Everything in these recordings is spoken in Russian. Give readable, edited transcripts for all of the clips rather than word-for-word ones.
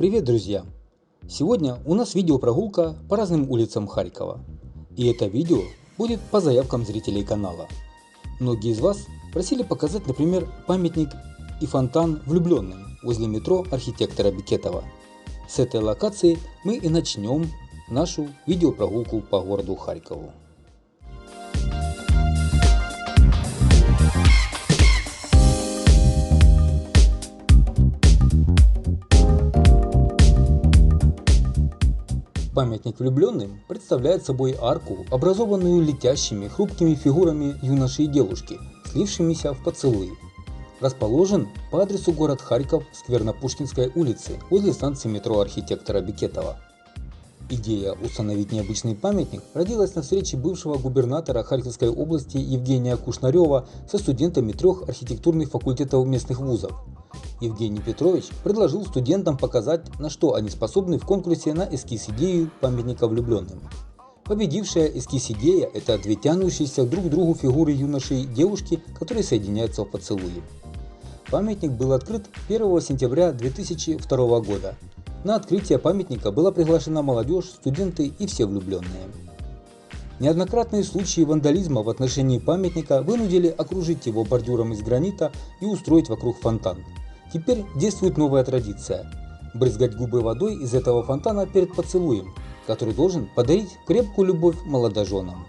Привет, друзья! Сегодня у нас видеопрогулка по разным улицам Харькова. И это видео будет по заявкам зрителей канала. Многие из вас просили показать, например, памятник и фонтан влюбленным возле метро архитектора Бекетова. С этой локации мы и начнем нашу видеопрогулку по городу Харькову. Памятник влюбленным представляет собой арку, образованную летящими хрупкими фигурами юноши и девушки, слившимися в поцелуи. Расположен по адресу город Харьков, сквер на Пушкинской улице, возле станции метро архитектора Бекетова. Идея установить необычный памятник родилась на встрече бывшего губернатора Харьковской области Евгения Кушнарева со студентами 3 архитектурных факультетов местных вузов. Евгений Петрович предложил студентам показать, на что они способны в конкурсе на эскиз-идею памятника влюбленным. Победившая эскиз-идея – это 2 тянущиеся друг к другу фигуры юноши и девушки, которые соединяются в поцелуе. Памятник был открыт 1 сентября 2002 года. На открытие памятника была приглашена молодежь, студенты и все влюбленные. Неоднократные случаи вандализма в отношении памятника вынудили окружить его бордюром из гранита и устроить вокруг фонтан. Теперь действует новая традиция – брызгать губы водой из этого фонтана перед поцелуем, который должен подарить крепкую любовь молодоженам.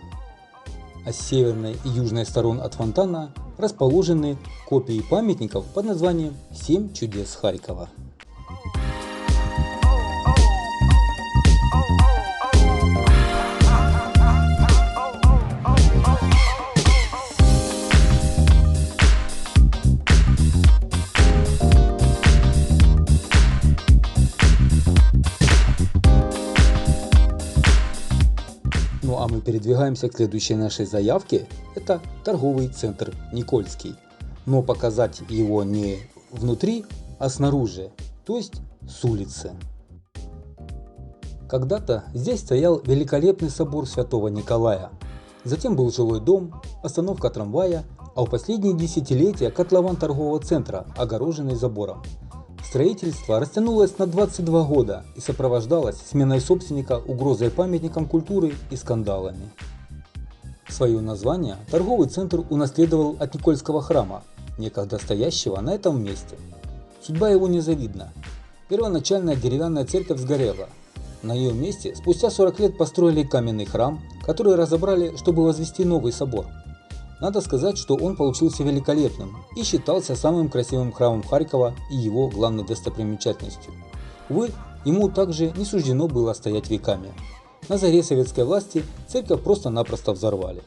А с северной и южной сторон от фонтана расположены копии памятников под названием «7 чудес Харькова». Ну а мы передвигаемся к следующей нашей заявке, это торговый центр Никольский. Но показать его не внутри, а снаружи, то есть с улицы. Когда-то здесь стоял великолепный собор Святого Николая. Затем был жилой дом, остановка трамвая, а в последние десятилетия котлован торгового центра, огороженный забором. Строительство растянулось на 22 года и сопровождалось сменой собственника, угрозой памятникам культуры и скандалами. Свое название торговый центр унаследовал от Никольского храма, некогда стоящего на этом месте. Судьба его незавидна. Первоначальная деревянная церковь сгорела. На ее месте спустя 40 лет построили каменный храм, который разобрали, чтобы возвести новый собор. Надо сказать, что он получился великолепным и считался самым красивым храмом Харькова и его главной достопримечательностью. Увы, ему также не суждено было стоять веками. На заре советской власти церковь просто-напросто взорвали.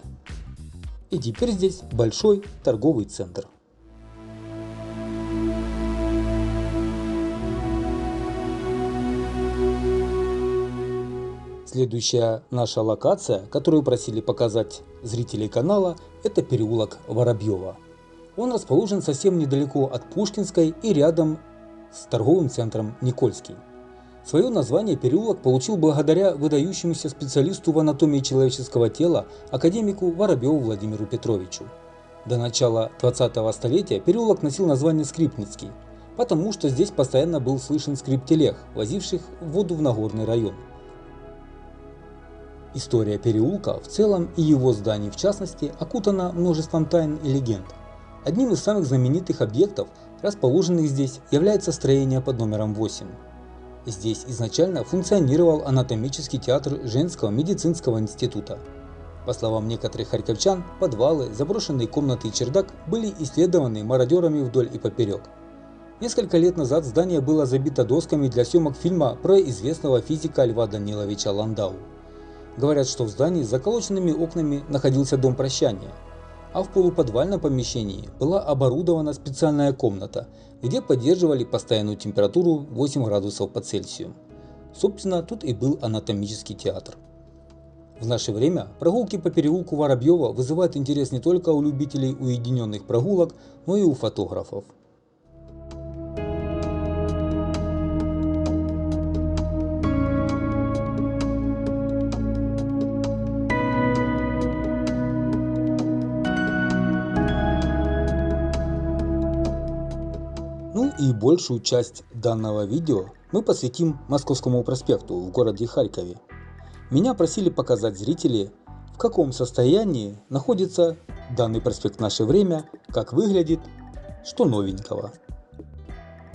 И теперь здесь большой торговый центр. Следующая наша локация, которую просили показать зрители канала, это переулок Воробьева. Он расположен совсем недалеко от Пушкинской и рядом с торговым центром Никольский. Свое название переулок получил благодаря выдающемуся специалисту в анатомии человеческого тела академику Воробьеву Владимиру Петровичу. До начала 20-го столетия переулок носил название Скрипницкий, потому что здесь постоянно был слышен скрип телег, возивших воду в Нагорный район. История переулка в целом и его зданий в частности окутана множеством тайн и легенд. Одним из самых знаменитых объектов, расположенных здесь, является строение под номером 8. Здесь изначально функционировал анатомический театр женского медицинского института. По словам некоторых харьковчан, подвалы, заброшенные комнаты и чердак были исследованы мародерами вдоль и поперек. Несколько лет назад здание было забито досками для съемок фильма про известного физика Льва Даниловича Ландау. Говорят, что в здании с заколоченными окнами находился дом прощания, а в полуподвальном помещении была оборудована специальная комната, где поддерживали постоянную температуру 8 градусов по Цельсию. Собственно, тут и был анатомический театр. В наше время прогулки по переулку Воробьева вызывают интерес не только у любителей уединенных прогулок, но и у фотографов. Ну и большую часть данного видео мы посвятим Московскому проспекту в городе Харькове. Меня просили показать зрители, в каком состоянии находится данный проспект в наше время, как выглядит, что новенького.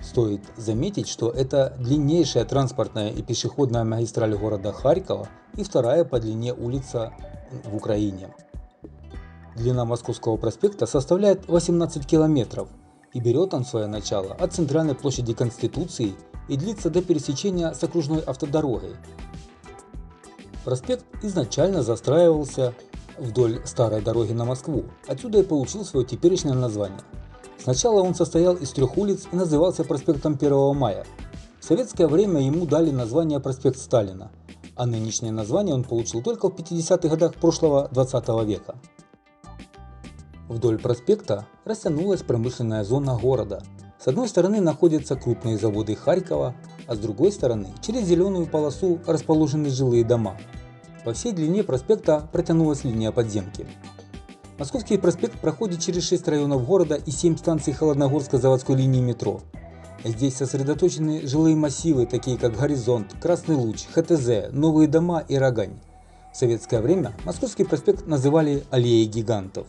Стоит заметить, что это длиннейшая транспортная и пешеходная магистраль города Харькова и вторая по длине улица в Украине. Длина Московского проспекта составляет 18 километров, и берет он свое начало от центральной площади Конституции и длится до пересечения с окружной автодорогой. Проспект изначально застраивался вдоль старой дороги на Москву, отсюда и получил свое теперешнее название. Сначала он состоял из 3 улиц и назывался проспектом 1 мая. В советское время ему дали название проспект Сталина, а нынешнее название он получил только в 50-х годах прошлого 20 века. Вдоль проспекта растянулась промышленная зона города. С одной стороны находятся крупные заводы Харькова, а с другой стороны через зеленую полосу расположены жилые дома. По всей длине проспекта протянулась линия подземки. Московский проспект проходит через 6 районов города и 7 станций Холодногорской заводской линии метро. Здесь сосредоточены жилые массивы, такие как Горизонт, Красный Луч, ХТЗ, Новые дома и Рогань. В советское время Московский проспект называли аллеей гигантов.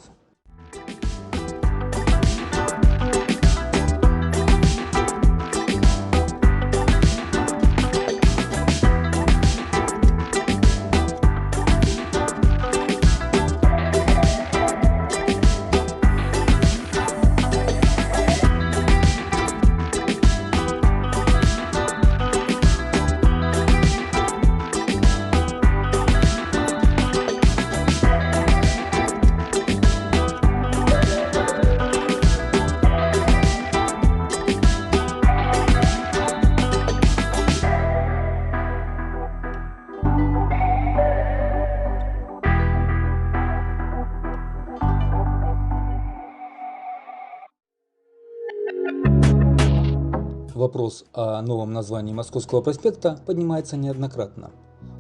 Вопрос о новом названии Московского проспекта поднимается неоднократно.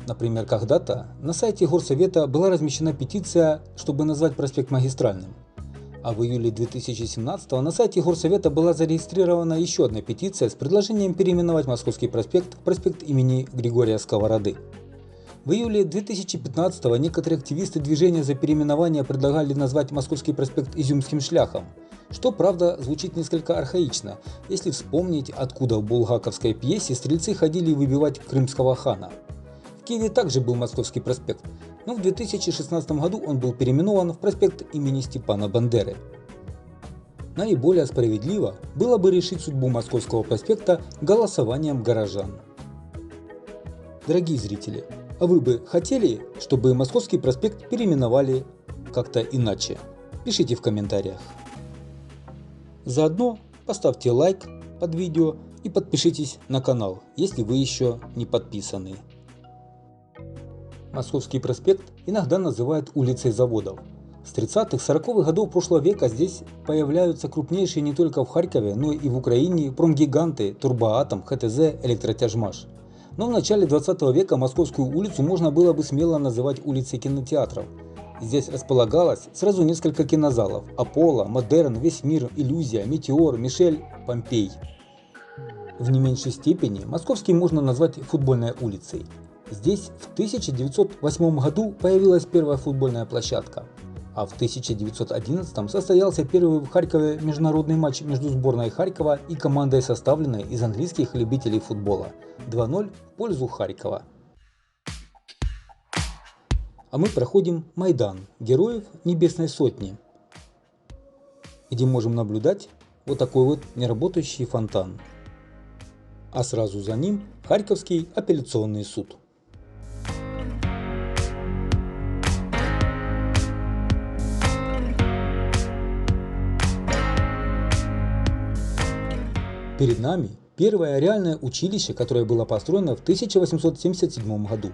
Например, когда-то на сайте Горсовета была размещена петиция, чтобы назвать проспект магистральным. А в июле 2017 на сайте Горсовета была зарегистрирована еще одна петиция с предложением переименовать Московский проспект в проспект имени Григория Сковороды. В июле 2015 некоторые активисты движения за переименование предлагали назвать Московский проспект Изюмским шляхом, что, правда, звучит несколько архаично, если вспомнить, откуда в булгаковской пьесе стрельцы ходили выбивать крымского хана. В Киеве также был Московский проспект, но в 2016 году он был переименован в проспект имени Степана Бандеры. Наиболее справедливо было бы решить судьбу Московского проспекта голосованием горожан. Дорогие зрители, а вы бы хотели, чтобы Московский проспект переименовали как-то иначе? Пишите в комментариях. Заодно поставьте лайк под видео и подпишитесь на канал, если вы еще не подписаны. Московский проспект иногда называют улицей заводов. С 30-40-х годов прошлого века здесь появляются крупнейшие не только в Харькове, но и в Украине промгиганты Турбоатом, ХТЗ, Электротяжмаш. Но в начале 20 века Московскую улицу можно было бы смело называть улицей кинотеатров. Здесь располагалось сразу несколько кинозалов: Аполло, Модерн, Весь мир, Иллюзия, Метеор, Мишель, Помпей. В не меньшей степени Московский можно назвать футбольной улицей. Здесь в 1908 году появилась первая футбольная площадка, а в 1911 состоялся первый в Харькове международный матч между сборной Харькова и командой, составленной из английских любителей футбола, 2-0 в пользу Харькова. А мы проходим Майдан Героев Небесной Сотни, где можем наблюдать вот такой вот неработающий фонтан. А сразу за ним Харьковский апелляционный суд. Перед нами первое реальное училище, которое было построено в 1877 году.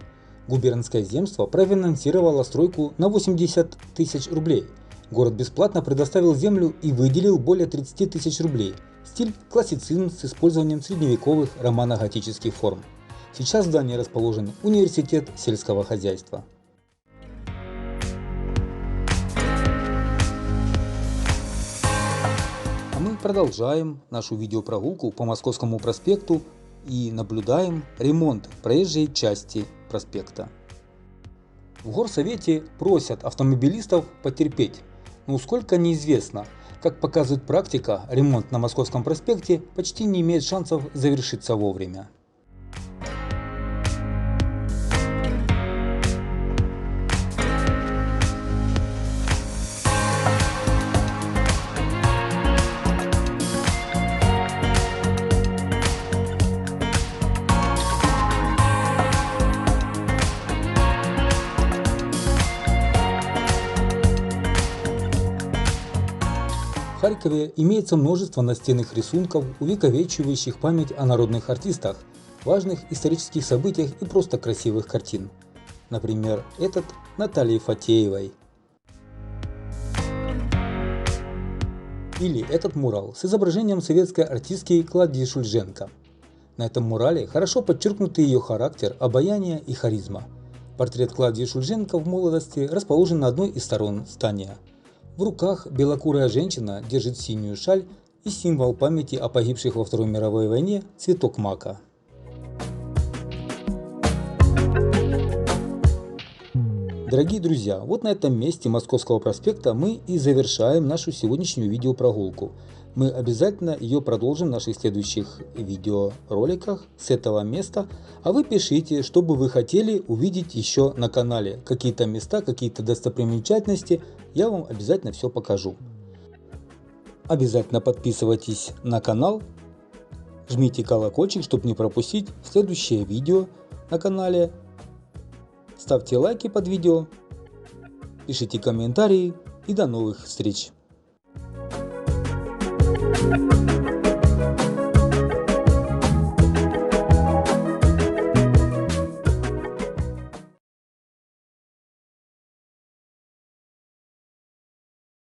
Губернское земство профинансировало стройку на 80 тысяч рублей. Город бесплатно предоставил землю и выделил более 30 тысяч рублей. Стиль классицизм с использованием средневековых романо-готических форм. Сейчас в здании расположен университет сельского хозяйства. А мы продолжаем нашу видеопрогулку по Московскому проспекту и наблюдаем ремонт проезжей части проспекта. В горсовете просят автомобилистов потерпеть, но сколько неизвестно. Как показывает практика, ремонт на Московском проспекте почти не имеет шансов завершиться вовремя. В Харькове имеется множество настенных рисунков, увековечивающих память о народных артистах, важных исторических событиях и просто красивых картин. Например, этот Натальи Фатеевой. Или этот мурал с изображением советской артистки Клавдии Шульженко. На этом мурале хорошо подчеркнуты ее характер, обаяние и харизма. Портрет Клавдии Шульженко в молодости расположен на одной из сторон здания. В руках белокурая женщина держит синюю шаль и символ памяти о погибших во Второй мировой войне – цветок мака. Дорогие друзья, вот на этом месте Московского проспекта мы и завершаем нашу сегодняшнюю видеопрогулку. Мы обязательно ее продолжим в наших следующих видеороликах с этого места, а вы пишите, что бы вы хотели увидеть еще на канале. Какие-то места, какие-то достопримечательности, я вам обязательно все покажу. Обязательно подписывайтесь на канал, жмите колокольчик, чтобы не пропустить следующее видео на канале. Ставьте лайки под видео, пишите комментарии и до новых встреч!